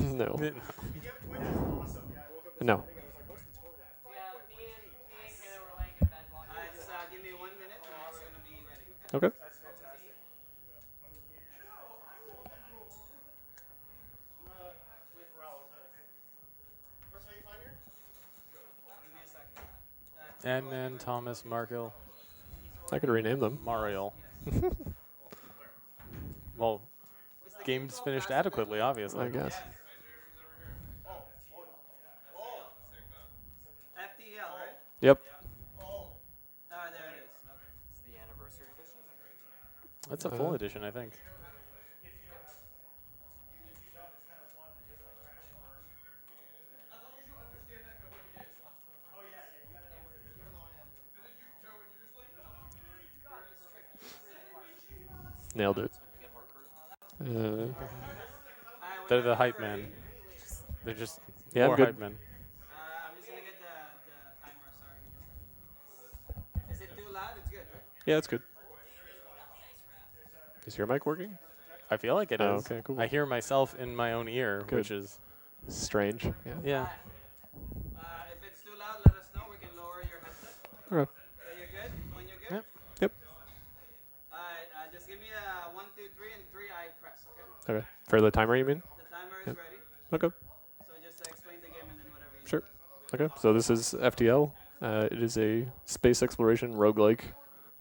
No. No. Just give me 1 minute and we're going to be ready. Okay. Give me a second. Edmund, Thomas, Markle, I could rename them. Mariel. Well, game's finished adequately, obviously. I guess. FTL, right? Yep. There it is. Okay. It's the anniversary edition. That's a full edition, I think. Nailed it. They're the hype man. They're just Yeah, more I'm good. hype men. I'm just going to get the timer, sorry. Is it too loud? It's good, right? Yeah, it's good. Is your mic working? I feel like it Oh, is. okay, cool. I hear myself in my own ear, Good. which is Strange. Yeah. yeah. If it's too loud, let us know. We can lower your headset. Okay. You're good? When you're good? Yep. Yep. Alright, just give me a 1, 2, 3, and 3 I press, okay? Okay. For the timer, you mean? The timer is Yep. ready. Okay. So just explain the game and then whatever you Sure. Okay. So this is FTL. It is a space exploration roguelike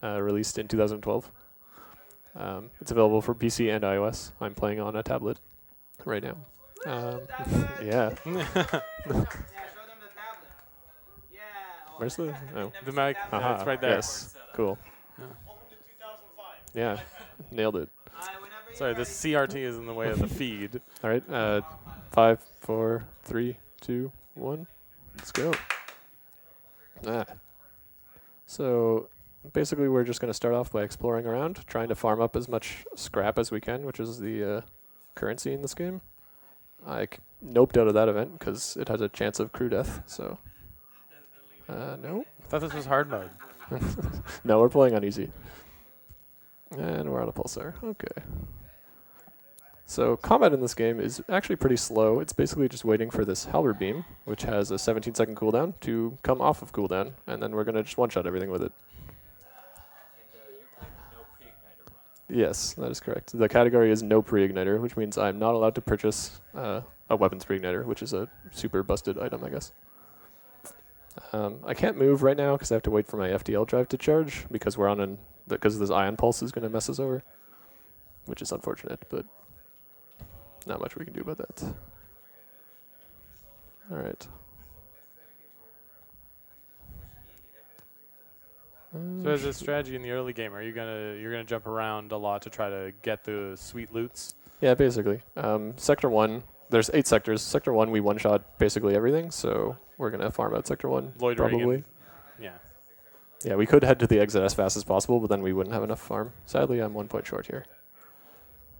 released in 2012. It's available for PC and iOS. I'm playing on a tablet right now. Yeah. Yeah, show them the tablet. Yeah. Oh, Where's the? I've Oh. never The seen mic. tablet. Yeah, it's right there. Yes. Cool. Welcome to 2005. Yeah. Nailed it. Whenever you're Sorry, ready. this CRT is in the way of the feed. All right. 5, 4, 3, 2, 1. Let's go. So basically, we're just going to start off by exploring around, trying to farm up as much scrap as we can, which is the currency in this game. I noped out of that event because it has a chance of crew death. So no. I thought this was hard mode. No, we're playing on easy. And we're on a pulsar. Okay. So combat in this game is actually pretty slow. It's basically just waiting for this halberd beam, which has a 17-second cooldown, to come off of cooldown, and then we're going to just one-shot everything with it. And you're playing the No Preigniter run. Yes, that is correct. The category is no preigniter, which means I'm not allowed to purchase a weapons preigniter, which is a super busted item, I guess. I can't move right now because I have to wait for my FTL drive to charge because we're on because this ion pulse is going to mess us over, which is unfortunate, but not much we can do about that. All right. So as a strategy in the early game, you're gonna jump around a lot to try to get the sweet loots? Yeah, basically. Sector 1, there's 8 sectors. Sector 1, we one-shot basically everything, so we're going to farm out Sector 1, Loitering probably. and- Yeah. Yeah, we could head to the exit as fast as possible, but then we wouldn't have enough farm. Sadly, I'm 1 point short here.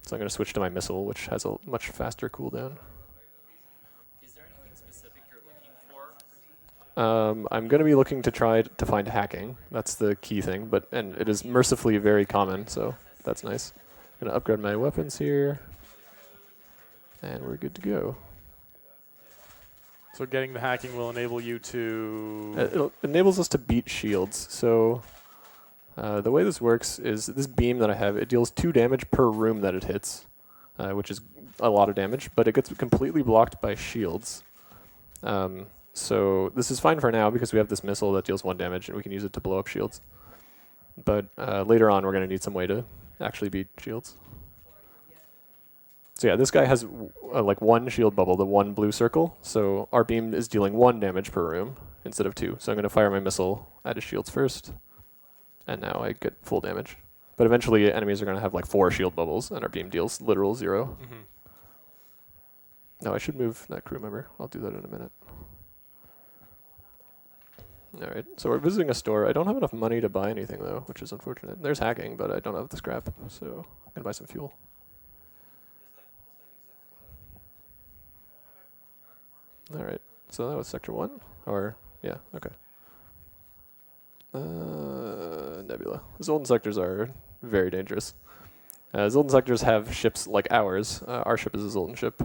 So I'm going to switch to my missile, which has a much faster cooldown. Is there anything specific you're looking for? I'm going to be looking to try to find hacking. That's the key thing, and it is mercifully very common, so that's nice. I'm going to upgrade my weapons here, and we're good to go. So getting the hacking will enable you to... It enables us to beat shields. So the way this works is this beam that I have, it deals 2 damage per room that it hits, which is a lot of damage, but it gets completely blocked by shields. So this is fine for now because we have this missile that deals 1 damage and we can use it to blow up shields. But later on, we're going to need some way to actually beat shields. So yeah, this guy has like 1 shield bubble, the 1 blue circle. So our beam is dealing 1 damage per room instead of 2. So I'm going to fire my missile at his shields first. And now I get full damage. But eventually enemies are going to have like 4 shield bubbles and our beam deals literal 0. Mm-hmm. No, I should move that crew member. I'll do that in a minute. Alright, so we're visiting a store. I don't have enough money to buy anything though, which is unfortunate. There's hacking, but I don't have the scrap, so I'm going to buy some fuel. Alright, so that was Sector 1? Or, yeah, okay. Nebula. Zoltan sectors are very dangerous. Zoltan sectors have ships like ours. Our ship is a Zoltan ship.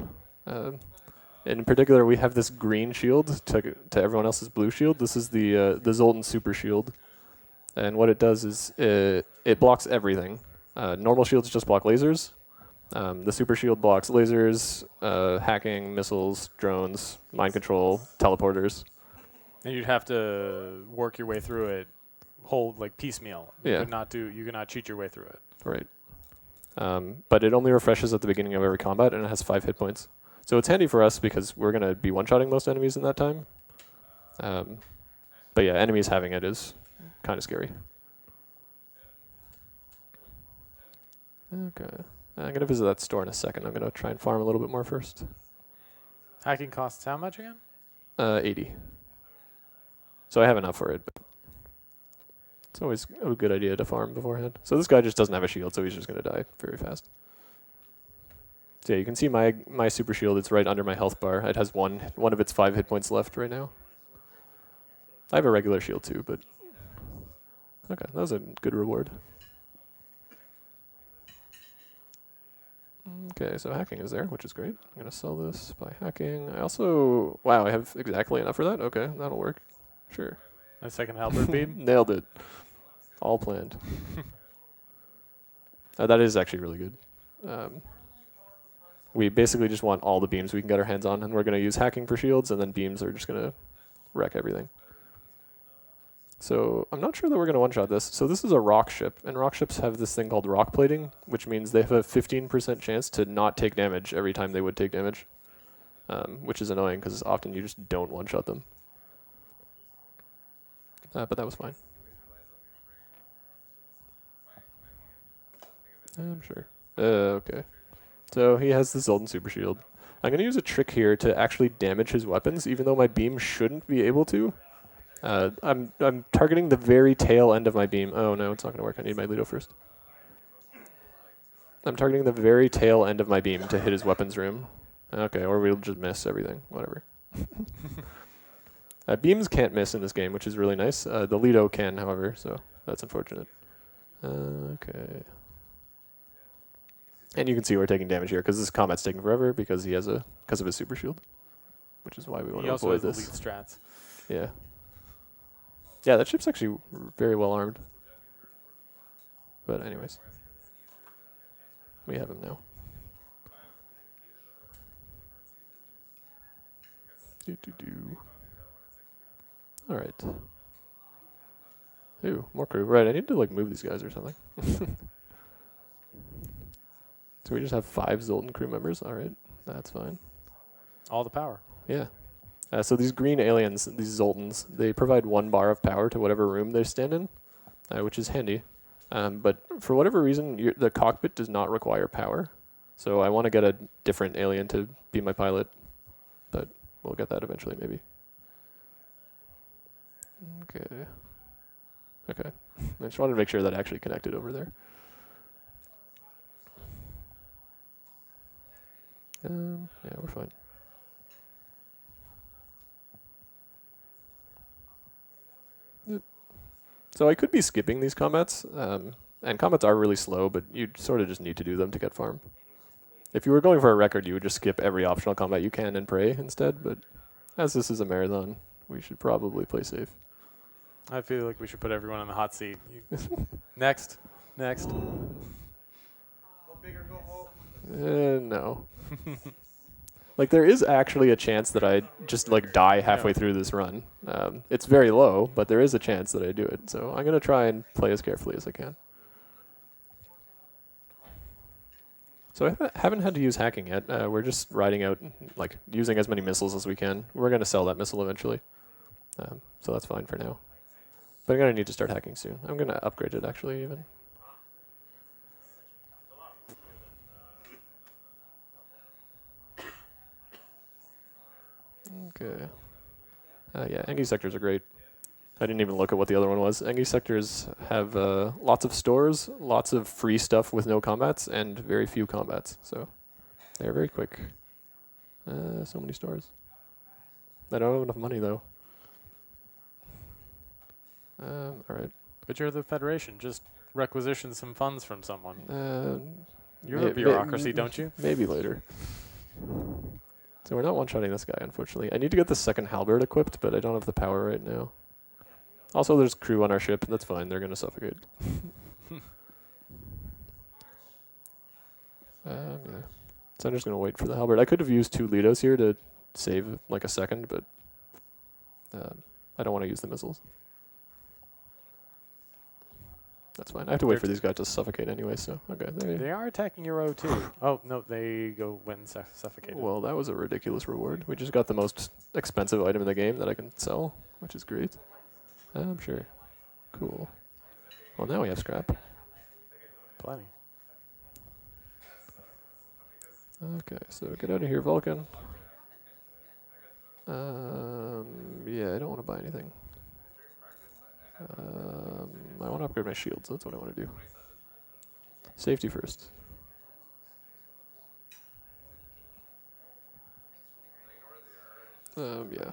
In particular, we have this green shield to everyone else's blue shield. This is the Zoltan Super Shield. And what it does is it blocks everything. Normal shields just block lasers. The Super Shield blocks lasers, hacking, missiles, drones, mind control, teleporters. And you'd have to work your way through it, like piecemeal. Yeah. You could not cheat your way through it. Right. But it only refreshes at the beginning of every combat, and it has 5 hit points. So it's handy for us because we're going to be one-shotting most enemies in that time. But yeah, enemies having it is kind of scary. Okay. I'm going to visit that store in a second. I'm going to try and farm a little bit more first. Hacking costs how much again? 80. So I have enough for it, but it's always a good idea to farm beforehand. So this guy just doesn't have a shield, so he's just going to die very fast. So yeah, you can see my super shield. It's right under my health bar. It has one of its 5 hit points left right now. I have a regular shield too, but okay, that was a good reward. Okay, so hacking is there, which is great. I'm going to sell this by hacking. I also, wow, I have exactly enough for that? Okay, that'll work. Sure. A second halberd beam? Nailed it. All planned. That is actually really good. We basically just want all the beams we can get our hands on, and we're going to use hacking for shields, and then beams are just going to wreck everything. So I'm not sure that we're going to one-shot this. So this is a rock ship, and rock ships have this thing called rock plating, which means they have a 15% chance to not take damage every time they would take damage, which is annoying because often you just don't one-shot them. But that was fine. I'm sure. Okay. So he has the Zoltan Super Shield. I'm going to use a trick here to actually damage his weapons, even though my beam shouldn't be able to. I'm targeting the very tail end of my beam. Oh no, it's not going to work. I need my Ludo first. I'm targeting the very tail end of my beam to hit his weapons room. Okay, or we'll just miss everything. Whatever. Beams can't miss in this game, which is really nice. The Ludo can, however, so that's unfortunate. Okay. And you can see we're taking damage here because this combat's taking forever because he has because of his super shield, which is why we want to avoid this. He also has elite strats. Yeah. Yeah, that ship's actually very well armed. But anyways, we have him now. All right. Ooh, more crew. Right, I need to like move these guys or something. So we just have 5 Zoltan crew members. All right, that's fine. All the power. Yeah. So these green aliens, these Zoltans, they provide 1 bar of power to whatever room they stand in, which is handy. But for whatever reason, the cockpit does not require power. So I want to get a different alien to be my pilot, but we'll get that eventually maybe. Okay. Okay. I just wanted to make sure that actually connected over there. Yeah, we're fine. So I could be skipping these combats, and combats are really slow, but you sort of just need to do them to get farm. If you were going for a record, you would just skip every optional combat you can and pray instead, but as this is a marathon, we should probably play safe. I feel like we should put everyone on the hot seat. Next. Next. Go big or go home. No. Like, there is actually a chance that I just, like, die halfway through this run. It's very low, but there is a chance that I do it. So I'm going to try and play as carefully as I can. So I haven't had to use hacking yet. We're just riding out, like, using as many missiles as we can. We're going to sell that missile eventually. So that's fine for now. But I'm going to need to start hacking soon. I'm going to upgrade it, actually, even. Okay. Yeah, Engie sectors are great. I didn't even look at what the other one was. Engie sectors have lots of stores, lots of free stuff with no combats, and very few combats. So they're very quick. So many stores. I don't have enough money, though. All right. But you're the Federation. Just requisition some funds from someone. You're May- a bureaucracy, don't you? Maybe later. So we're not one-shotting this guy, unfortunately. I need to get the second halberd equipped, but I don't have the power right now. Also, there's crew on our ship. That's fine. They're going to suffocate. Yeah. So I'm just going to wait for the halberd. I could have used 2 Lidos here to save like a second, but I don't want to use the missiles. That's fine. I have to wait for these guys to suffocate anyway, so okay. They are attacking your O too. Oh, no, they went and suffocated. Well, that was a ridiculous reward. We just got the most expensive item in the game that I can sell, which is great. I'm sure. Cool. Well, now we have scrap. Plenty. Okay, so get out of here, Vulcan. Yeah, I don't want to buy anything. I want to upgrade my shields. That's what I want to do. Safety first. Yeah.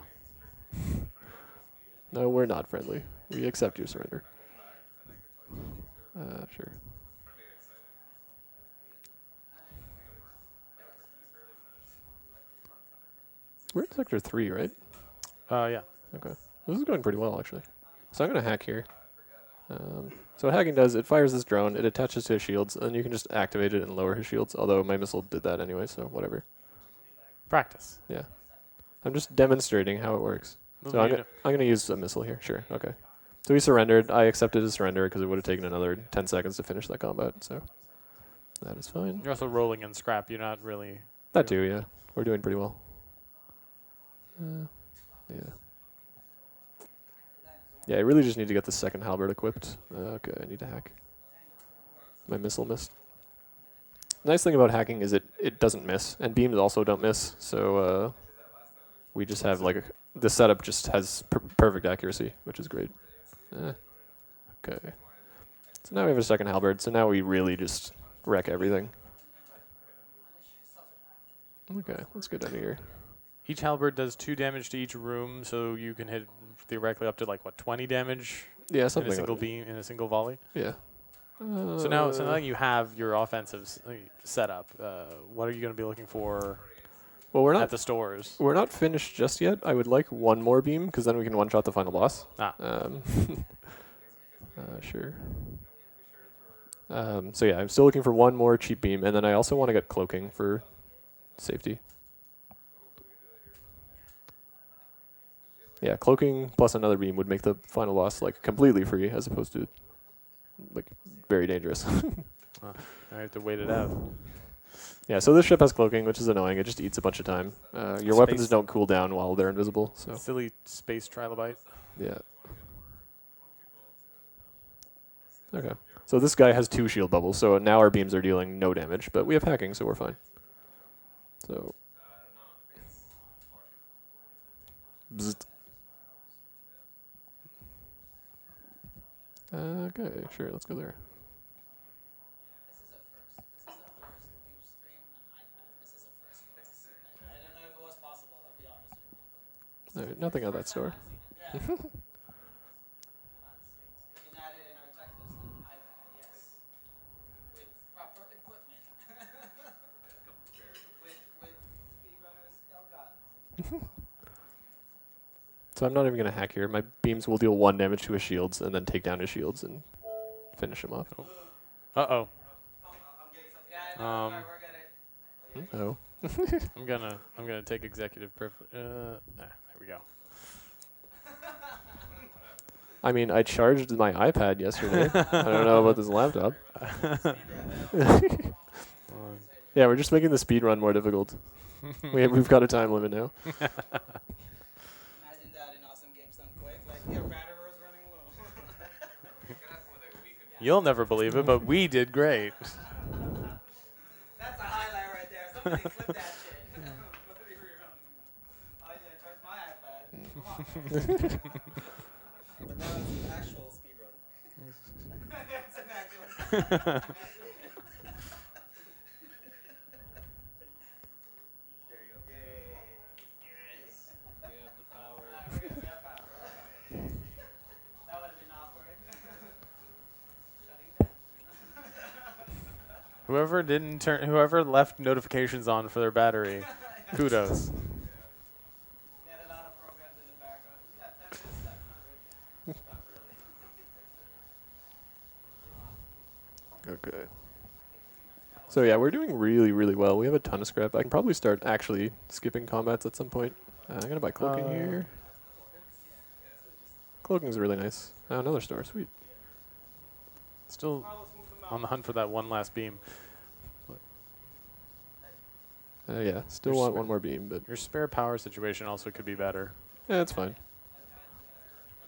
No, we're not friendly. We accept your surrender. Sure. We're in sector 3, right? Yeah. Okay. This is going pretty well, actually. So I'm going to hack here. So what hacking does, it fires this drone, it attaches to his shields, and you can just activate it and lower his shields, although my missile did that anyway, so whatever. Practice. Yeah. I'm just demonstrating how it works. So I'm going to use a missile here. Sure. Okay. So he surrendered. I accepted his surrender because it would have taken another 10 seconds to finish that combat, so that is fine. You're also rolling in scrap. You're not really... That too, yeah. We're doing pretty well. Yeah. Yeah, I really just need to get the second halberd equipped. Okay, I need to hack. My missile missed. Nice thing about hacking is it doesn't miss, and beams also don't miss, so we just have like the setup just has perfect accuracy, which is great. Okay. So now we have a second halberd, so now we really just wreck everything. Okay, let's get out of here. Each halberd does 2 damage to each room, so you can hit theoretically up to like what, 20 damage? Yeah, something in a single like beam, in a single volley. Yeah. So now that you have your offensive setup, what are you going to be looking for? Well, we're not at the stores. We're not finished just yet. I would like one more beam because then we can one-shot the final boss. Sure. So yeah, I'm still looking for one more cheap beam, and then I also want to get cloaking for safety. Yeah, cloaking plus another beam would make the final boss like completely free, as opposed to like very dangerous. I have to wait it out. Yeah, so this ship has cloaking, which is annoying. It just eats a bunch of time. Your weapons don't cool down while they're invisible. So silly space trilobite. Yeah. Okay. So this guy has 2 shield bubbles, so now our beams are dealing no damage, but we have hacking, so we're fine. So. Bzzzt. Okay, sure, let's go there. Alright, nothing on that store. You can add it in our checklist. iPad, yes. With proper equipment. with speedrunners, oh god. So I'm not even going to hack here. My beams will deal 1 damage to his shields and then take down his shields and finish him off. Uh-oh. Yeah, we're good. Oh. I'm gonna take executive privilege. There we go. I mean, I charged my iPad yesterday. I don't know about this laptop. Yeah, we're just making the speed run more difficult. We've got a time limit now. Imagine that in awesome games done quick. Like, your battery was running low. You'll never believe it, but we did great. That's a highlight right there. Somebody clip that shit. Oh, yeah, I charged my iPad. Come on. But now it's an actual speedrun. It's an actual. There you go. Yay. Yes. We have the power. We're good. We have power. Okay. That would have been awkward. Shutting down. Whoever left notifications on for their battery, kudos. Okay. So yeah, we're doing really, really well. We have a ton of scrap. I can probably start actually skipping combats at some point. I'm going to buy cloaking here. Cloaking is really nice. Oh, another store. Sweet. Still on the hunt for that one last beam. Yeah, still Your want spare- one more beam, but Your spare power situation also could be better. yeah, it's fine.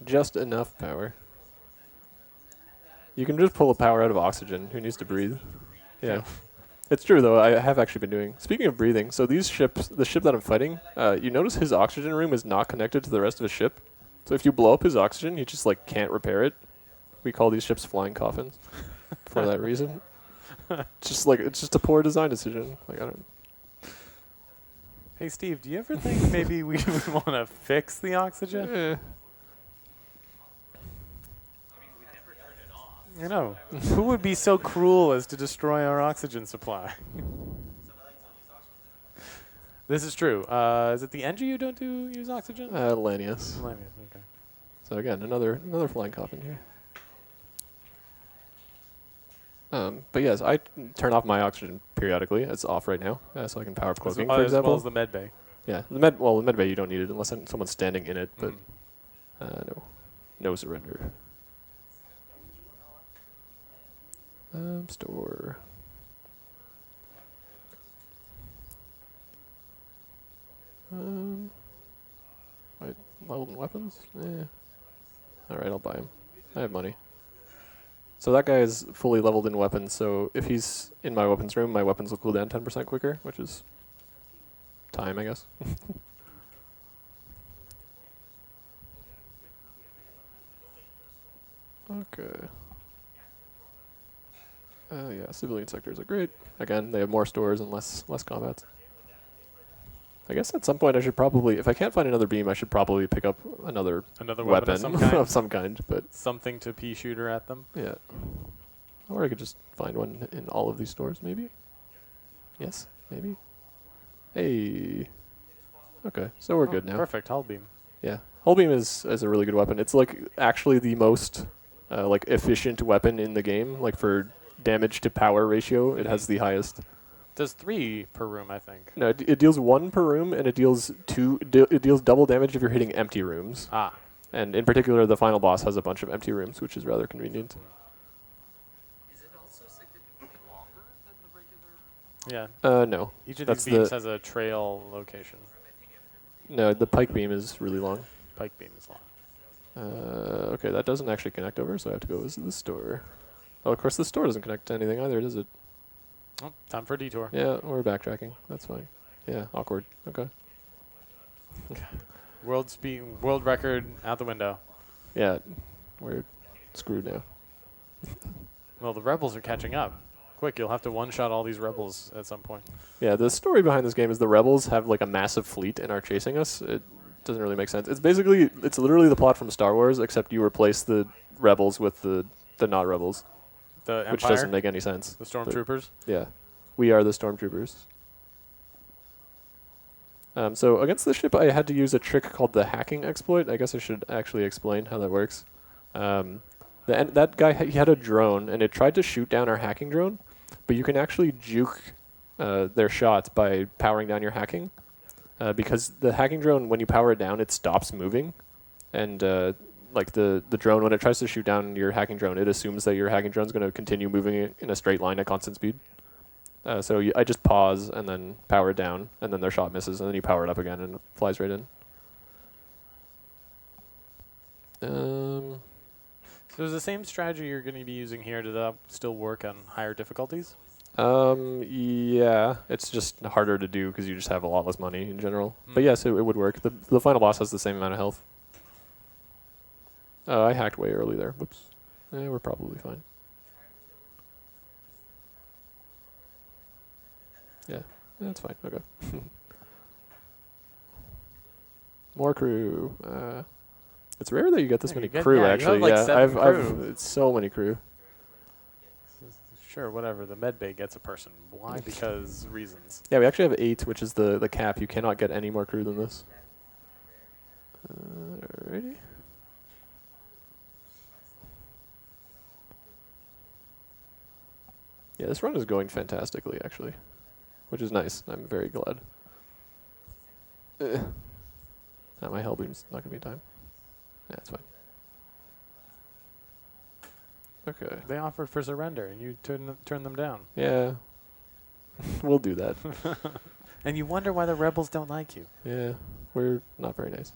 Just enough power. You can just pull the power out of oxygen. Who needs to breathe? Yeah. It's true, though. I have actually been doing. Speaking of breathing, so these ships, the ship that I'm fighting, you notice his oxygen room is not connected to the rest of his ship. So if you blow up his oxygen, he just like can't repair it. We call these ships flying coffins for that reason. It's just a poor design decision. Like I don't. Hey, Steve, do you ever think maybe we would want to fix the oxygen? Eh. You know, who would be so cruel as to destroy our oxygen supply? This is true. Is it the NG you don't use oxygen? Lanius. Okay. So again, another flying coffin here. But yes, I turn off my oxygen periodically. It's off right now, so I can power up cloaking, for As example. well as the med bay. Yeah, the med bay you don't need it unless someone's standing in it. But no surrender. Store. Wait, leveled in weapons? Alright, I'll buy him. I have money. So that guy is fully leveled in weapons, so if he's in my weapons room, my weapons will cool down 10% quicker, which is time, I guess. Okay. Yeah, civilian sectors are great. Again, they have more stores and less combats. I guess at some point I should probably, if I can't find another beam, I should probably pick up another weapon of some kind. of some kind. But something to pea shooter at them. Yeah. Or I could just find one in all of these stores, maybe. Yes, maybe. Hey. Okay, so we're good now. Perfect, hull beam. Yeah, hull beam is a really good weapon. It's like actually the most like efficient weapon in the game. Like for damage to power ratio, it has the highest. Does 3 per room, I think. No, it deals 1 per room, and it deals it deals double damage if you're hitting empty rooms. Ah. And in particular, the final boss has a bunch of empty rooms, which is rather convenient. Is it also significantly longer than the regular? Yeah. No. Each of That's these beams has a trail location. No, the pike beam is really long. Pike beam is long. Okay, that doesn't actually connect over, so I have to go visit the store. Oh, of course, the store doesn't connect to anything either, does it? Oh, time for a detour. Yeah, we're backtracking. That's fine. Yeah, awkward. Okay. World record out the window. Yeah, we're screwed now. Well, the rebels are catching up. Quick, you'll have to one-shot all these rebels at some point. Yeah, the story behind this game is the rebels have like a massive fleet and are chasing us. It doesn't really make sense. It's literally the plot from Star Wars, except you replace the rebels with the not rebels. The Empire? Which doesn't make any sense. The stormtroopers? Yeah. We are the stormtroopers. So against this ship, I had to use a trick called the hacking exploit. I guess I should actually explain how that works. That guy, he had a drone, and it tried to shoot down our hacking drone, but you can actually juke their shots by powering down your hacking. Because the hacking drone, when you power it down, it stops moving. And like the drone, when it tries to shoot down your hacking drone, it assumes that your hacking drone is going to continue moving in a straight line at constant speed. So I just pause and then power it down, and then their shot misses, and then you power it up again, and it flies right in. So is the same strategy you're going to be using here, does that still work on higher difficulties? Yeah, it's just harder to do because you just have a lot less money in general. But yes, it would work. The final boss has the same amount of health. I hacked way early there. Whoops. We're probably fine. Yeah, that's fine. Okay. More crew. It's rare that you get this many crew, actually. You have like 7 crew. It's so many crew. Sure, whatever. The med bay gets a person. Why? Because reasons. Yeah, we actually have 8, which is the cap. You cannot get any more crew than this. Alrighty. Yeah, this run is going fantastically, actually, which is nice. I'm very glad. My hell beam's not going to be in time. Yeah, it's fine. Okay. They offered for surrender, and you turn them down. Yeah. We'll do that. And you wonder why the rebels don't like you. Yeah, we're not very nice.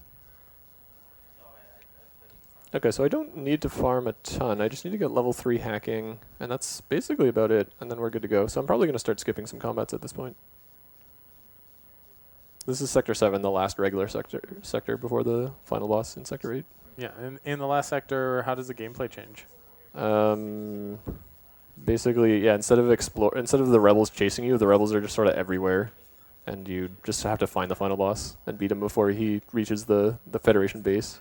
Okay, so I don't need to farm a ton. I just need to get level 3 hacking, and that's basically about it, and then we're good to go. So I'm probably going to start skipping some combats at this point. This is Sector 7, the last regular sector before the final boss in Sector 8. Yeah, and in the last sector, how does the gameplay change? Basically, yeah, instead of the rebels chasing you, the rebels are just sort of everywhere, and you just have to find the final boss and beat him before he reaches the Federation base.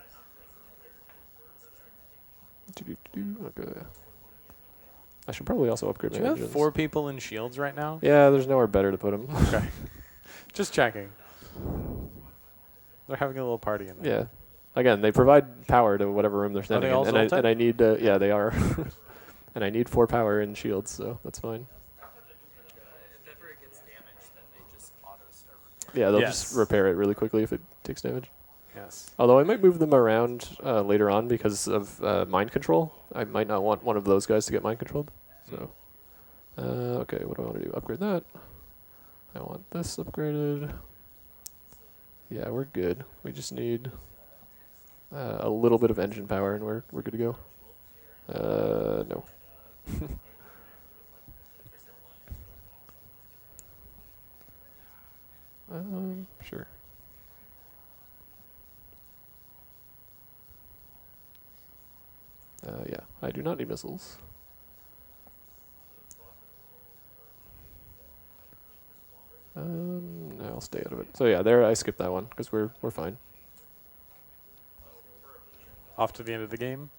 Okay. I should probably also upgrade Do my you have engines. 4 people in shields right now? Yeah, there's nowhere better to put them. Okay. Just checking. They're having a little party in there. Yeah. Again, they provide power to whatever room they're standing they all in, Zoltan? and I need yeah, they are. And I need 4 power in shields, so that's fine. If ever it gets damaged, then they just auto-start. Yeah, they'll Yes. just repair it really quickly if it takes damage. Yes. Although I might move them around later on because of mind control. I might not want one of those guys to get mind controlled. So, okay, what do I want to do? Upgrade that. I want this upgraded. Yeah, we're good. We just need a little bit of engine power, and we're good to go. No. Sure. Yeah, I do not need missiles. No, I'll stay out of it. So yeah, there I skipped that one because we're fine. Off to the end of the game.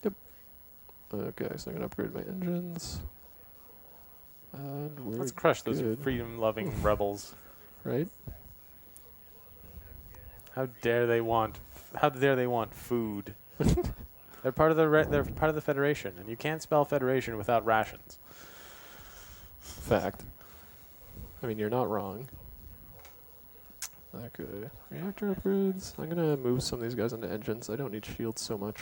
Okay, so I'm gonna upgrade my engines. And we're Let's crush those good. freedom-loving rebels. Right? How dare they want? How dare they want food? They're part of they're part of the Federation, and you can't spell Federation without rations. Fact. I mean, you're not wrong. Okay, reactor upgrades. I'm gonna move some of these guys into engines. I don't need shields so much.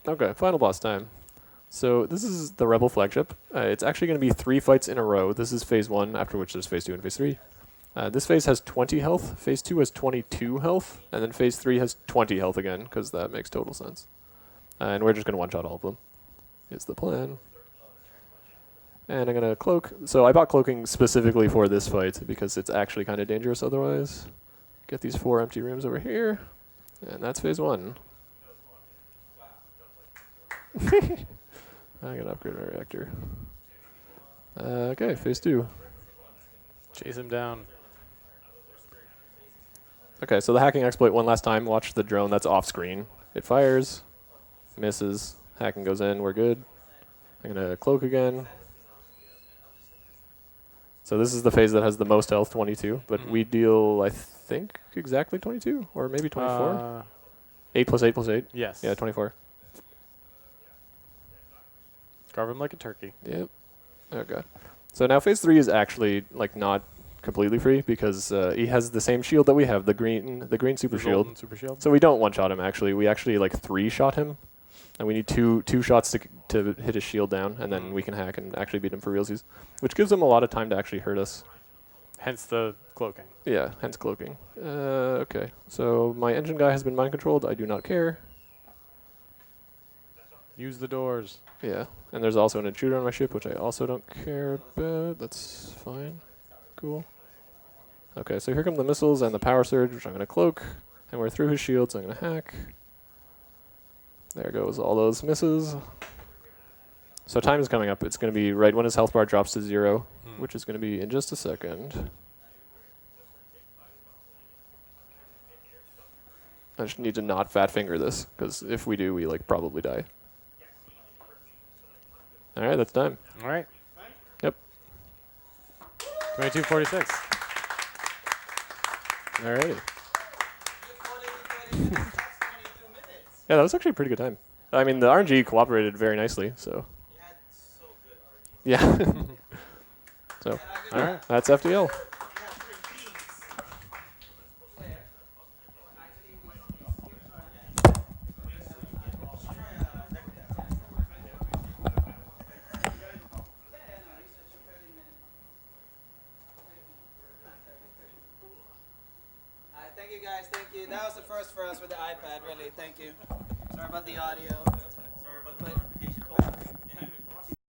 Okay, final boss time. So this is the Rebel flagship. It's actually going to be 3 fights in a row. This is phase 1, after which there's phase 2 and phase 3. This phase has 20 health, phase 2 has 22 health, and then phase 3 has 20 health again, because that makes total sense. And we're just going to one-shot all of them, is the plan. And I'm going to cloak. So I bought cloaking specifically for this fight, because it's actually kind of dangerous otherwise. Get these 4 empty rooms over here, and that's phase 1. I'm going to upgrade my reactor. Okay, phase 2. Chase him down. Okay, so the hacking exploit one last time. Watch the drone that's off screen. It fires, misses, hacking goes in, we're good. I'm going to cloak again. So this is the phase that has the most health, 22, but we deal, I think, exactly 22, or maybe 24? 8 plus 8 plus 8? Yes. Yeah, 24. Carve him like a turkey. Yep. Okay. So now phase 3 is actually like not completely free because he has the same shield that we have, the green super The shield. golden super shield. So we don't one-shot him actually. We actually like 3-shot him, and we need two shots to hit his shield down, and then we can hack and actually beat him for realsies, which gives him a lot of time to actually hurt us. Hence the cloaking. Yeah, hence cloaking. Okay. So my engine guy has been mind controlled. I do not care. Use the doors. Yeah, and there's also an intruder on my ship, which I also don't care about. That's fine. Cool. Okay, so here come the missiles and the power surge, which I'm going to cloak. And we're through his shield, so I'm going to hack. There goes all those misses. So time is coming up. It's going to be right when his health bar drops to 0, which is going to be in just a second. I just need to not fat finger this, because if we do, we like probably die. All right, that's time. All right. Yep. 22:46. All righty. 22 minutes. Yeah, that was actually a pretty good time. I mean, the RNG cooperated very nicely, so. You had so good Yeah. So All right. that's FTL. Thank you guys, thank you. That was the first for us with the iPad, really. Thank you. Sorry about the audio.